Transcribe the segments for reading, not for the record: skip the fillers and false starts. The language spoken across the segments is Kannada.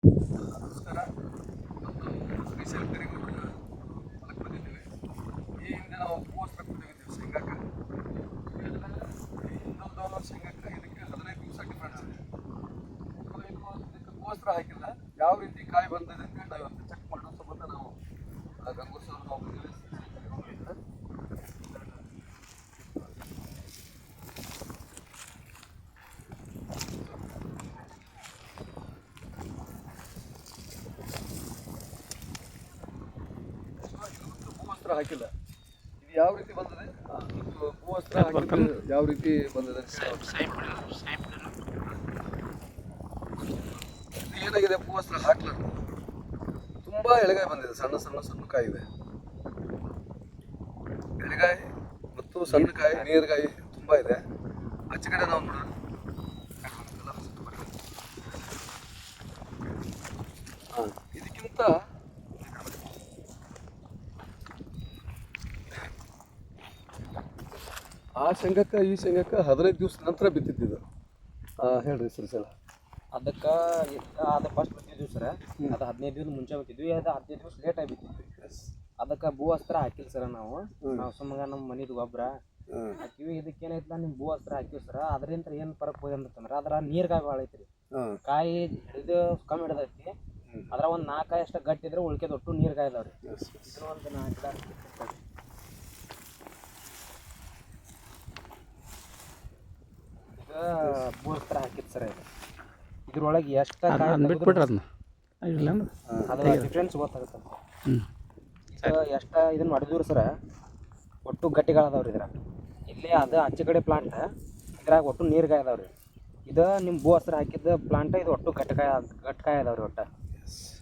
ನಮಸ್ಕಾರ. ಶ್ರೀಶೈಲ ಕರಿಗುಡ್ಡ ಹೊಲಕ್ಕೆ ಬಂದಿದ್ದೀವಿ. ಈ ಹಿಂದೆ ನಾವು ಹೂವಸ್ತ್ರ ಕೊಟ್ಟಿದ್ದೀವಿ ಶೇಂಗಾಕ್ಕೆ. ಇನ್ನೊಂದು ಶೇಂಗಾಕ್ಕೆ ಇದಕ್ಕೆ 15 ದಿವಸ ಡಿಫ್ರೆನ್ಸ್ ಇದೆ. ಇದಕ್ಕೆ ಹೂವಸ್ತ್ರ ಹಾಕಿಲ್ಲ, ಯಾವ ರೀತಿ ಕಾಯಿ ಬಂದಿದೆ ಅಂತ ನಾವು ಇವತ್ತು ಚೆಕ್ ಮಾಡೋ ಸಂಬಂಧ ನಾವು ಗಂಗೂರ್ ಸರ್ ನಾವು ಬಂದಿದ್ದೀವಿ. ಹೂವಸ್ತ್ರ ಹಾಕಿಲ್ಲ, ಇದು ಯಾವ ರೀತಿ ಬಂದಿದೆ, ಹೂವಸ್ತ್ರ ಹಾಕಿದ್ರೆ ಯಾವ ರೀತಿ ಬಂದಿದೆ ಏನಾಗಿದೆ. ಹೂವಸ್ತ್ರ ಹಾಕ್ಲಾರ್ದು ತುಂಬಾ ಎಳೆಗಾಯಿ ಬಂದಿದೆ, ಸಣ್ಣ ಸಣ್ಣ ಸಣ್ಣ ಕಾಯಿ ಇದೆ. ಎಳೆಗಾಯಿ ಮತ್ತು ಸಣ್ಣ ಕಾಯಿ, ನೀರ್ಗಾಯಿ ತುಂಬಾ ಇದೆ. ಆಚೆ ಕಡೆ ನಾವು ನೋಡೋಣ. ಇದಕ್ಕಿಂತ ಆ ಶೇಂಗಕ್ಕೆ ಈ ಶೇಂಗಕ್ಕೆ 15 ದಿವಸ ನಂತರ ಬಿತ್ತಿದ್ದು. ಹೇಳ್ರಿ ಶ್ರೀಶೈಲ. ಅದಕ್ಕೆ ಅದು ಫಸ್ಟ್ ಬಿತ್ತಿದ್ವಿ ಸರ್. ಅದು 15 ದಿವಸ ಮುಂಚೆ ಬಿತ್ತಿದ್ವಿ, ಅದು 15 ದಿವಸ ಲೇಟ್ ಆಗಿ ಬಿತ್ತಿದ್ವಿ. ಅದಕ್ಕೆ ಭೂ ಅಸ್ತ್ರ ಹಾಕಿಲ್ಲ ಸರ್. ನಾವು ಸುಮ್ಮನೆ ನಮ್ಮ ಮನೆದು ಗೊಬ್ಬರ ಹಾಕಿವಿ. ಇದಕ್ಕೆ ಏನಾಯ್ತು, ನಿಮ್ಮ ಭೂ ಅಸ್ತ್ರ ಹಾಕಿವಿ ಸರ್. ಅದರಿಂದ ಏನು ಫರಕ್ ಹೋಗಿ ಅಂತಂದ್ರೆ ಅದ್ರ ನೀರ್ಗಾಯಿ ಭಾಳ ಐತ್ರಿ. ಕಾಯಿ ಹಿಡಿದು ಕಮ್ಮಿ ಹಿಡ್ದೈತಿ. ಅದ್ರ ಒಂದು 4 ಕಾಯಿ ಅಷ್ಟು ಗಟ್ಟಿದ್ರೆ ಉಳ್ಕೆದ ಒಟ್ಟು ನೀರ್ಗಾಯಿ ಇದಾವ್ರಿ. ಇದ್ರ ಒಂದು 4 ಈಗ ಭೂ ಅಸ್ತ್ರ ಹಾಕಿತ್ತು ಸರ್. ಇದ್ರೊಳಗೆ ಎಷ್ಟು ಅದು ಡಿಫ್ರೆನ್ಸ್ ಗೊತ್ತಾಗುತ್ತೆ. ಎಷ್ಟು ಇದನ್ನ ಮಾಡಿದ್ವಿ ಸರ, ಒಟ್ಟು ಗಟ್ಟಿಗಳದಾವ್ರಿ ಇದ್ರಾಗ. ಇಲ್ಲಿ ಅದು ಆಚೆ ಕಡೆ ಪ್ಲಾಂಟ್, ಇದ್ರಾಗ ಒಟ್ಟು ನೀರ್ಗಾಯಿ ಅದಾವ್ರಿ. ಇದು ನಿಮ್ಮ ಭೂ ಅಸ್ತ್ರ ಹಾಕಿದ್ದ ಪ್ಲಾಂಟ್, ಇದು ಒಟ್ಟು ಗಟ್ಟಕಾಯಿ ಅದಾವ್ರಿ ಒಟ್ಟು.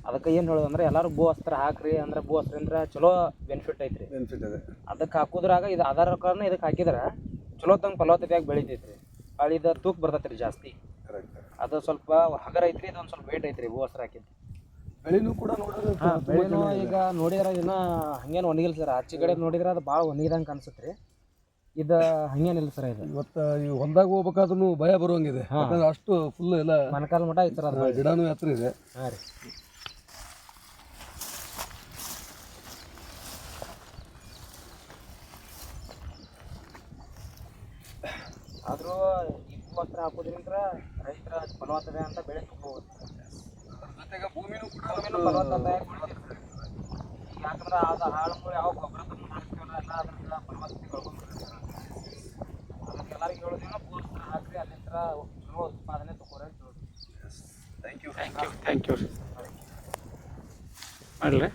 ಅದಕ್ಕೆ ಏನು ಹೇಳೋದು ಅಂದ್ರೆ ಎಲ್ಲರೂ ಭೂ ಅಸ್ತ್ರ ಹಾಕ್ರಿ ಅಂದ್ರೆ, ಭೂ ಅಸ್ತ್ರ ಚಲೋ ಬೆನಿಫಿಟ್ ಐತ್ರಿ. ಅದಕ್ಕೆ ಹಾಕೋದ್ರಾಗ ಇದು ಆಧಾರ ಕಾರಣ ಇದಕ್ಕೆ ಹಾಕಿದ್ರೆ ಚಲೋ ತಂಗೆ ಫಲವತ್ತತೆಯಾಗಿ ಬೆಳಿತೈತ್ರಿ. ಇದು ತೂಕ ಬರ್ತೈತ್ರಿ ಜಾಸ್ತಿ. ಅದು ಸ್ವಲ್ಪ ಹಗರ ಐತ್ರಿ, ಇದೊಂದು ಸ್ವಲ್ಪ ವೇಟ್ ಐತ್ರಿ ಭೂ ಅಸ್ತ್ರ ಹಾಕಿದ್ದು. ಬೆಳೆನೂ ಕೂಡ ನೋಡಿದ್ರೆ ಬೆಳೆನೂ ಈಗ ನೋಡಿದ್ರೆ ಇನ್ನ ಹಂಗೇನು ಒಣಗಿಲ್ಲ ಸರ್. ಆಚೆ ಕಡೆ ನೋಡಿದ್ರೆ ಅದು ಭಾಳ ಒಣಗಿದಂಗೆ ಅನ್ಸುತ್ತೆ ರೀ. ಇದು ಹಂಗೇನಿಲ್ಲ ಸರ್. ಇದು ಇವತ್ತು ಈ ಹೊಲ್ದಾಗ ಹೋಗ್ಬೇಕಾದ್ರೂ ಭಯ ಬರುವಂಗಿದೆ, ಯಾಕಂದ್ರೆ ಅಷ್ಟು ಫುಲ್ ಎಲ್ಲ ಮನಕಾಲ ಮಠ ಐತೆ ಸರ್. ಅದು ಗಿಡನೂ ಎತ್ತರ ಇದೆ. ಹಾಂ ರೀ. ಆದರೂ ಈ ಭೂ ಅಸ್ತ್ರ ಹಾಕೋದ್ರಿಂದ ರೈತರ ಫಲವತ್ತತೆ ಅಂತ ಬೆಳೆ ತುಂಬ ಹೋಗುತ್ತೆ. ಜೊತೆಗೆ ಭೂಮಿನೂ ಕೂಡ ಫಲವತ್ತತೆ ಯಾಕಂದ್ರೆ ಅದು ಹಾಳುಗಳು ಯಾವ ಗೊಬ್ಬರ ಹಾಕ್ತೀವಲ್ಲ ಎಲ್ಲ ಅದ್ರಿಂದ ಫಲವತ್ತತೆ ಕಳ್ಕೊಂಡ್ಬಿಡ್ತೀವಿ. ಅದಕ್ಕೆ ಎಲ್ಲರಿಗೂ ಹೇಳೋದೇನೋ ಭೂ ಅಸ್ತ್ರ ಹಾಕ್ರಿ, ಅಲ್ಲಿಂದ ಚಲೋ ಉತ್ಪಾದನೆ ತಗೋರಿ ಅಂತ ಹೇಳೋದು. Thank you. ಥ್ಯಾಂಕ್ ಯು ಮಾಡಲಿ.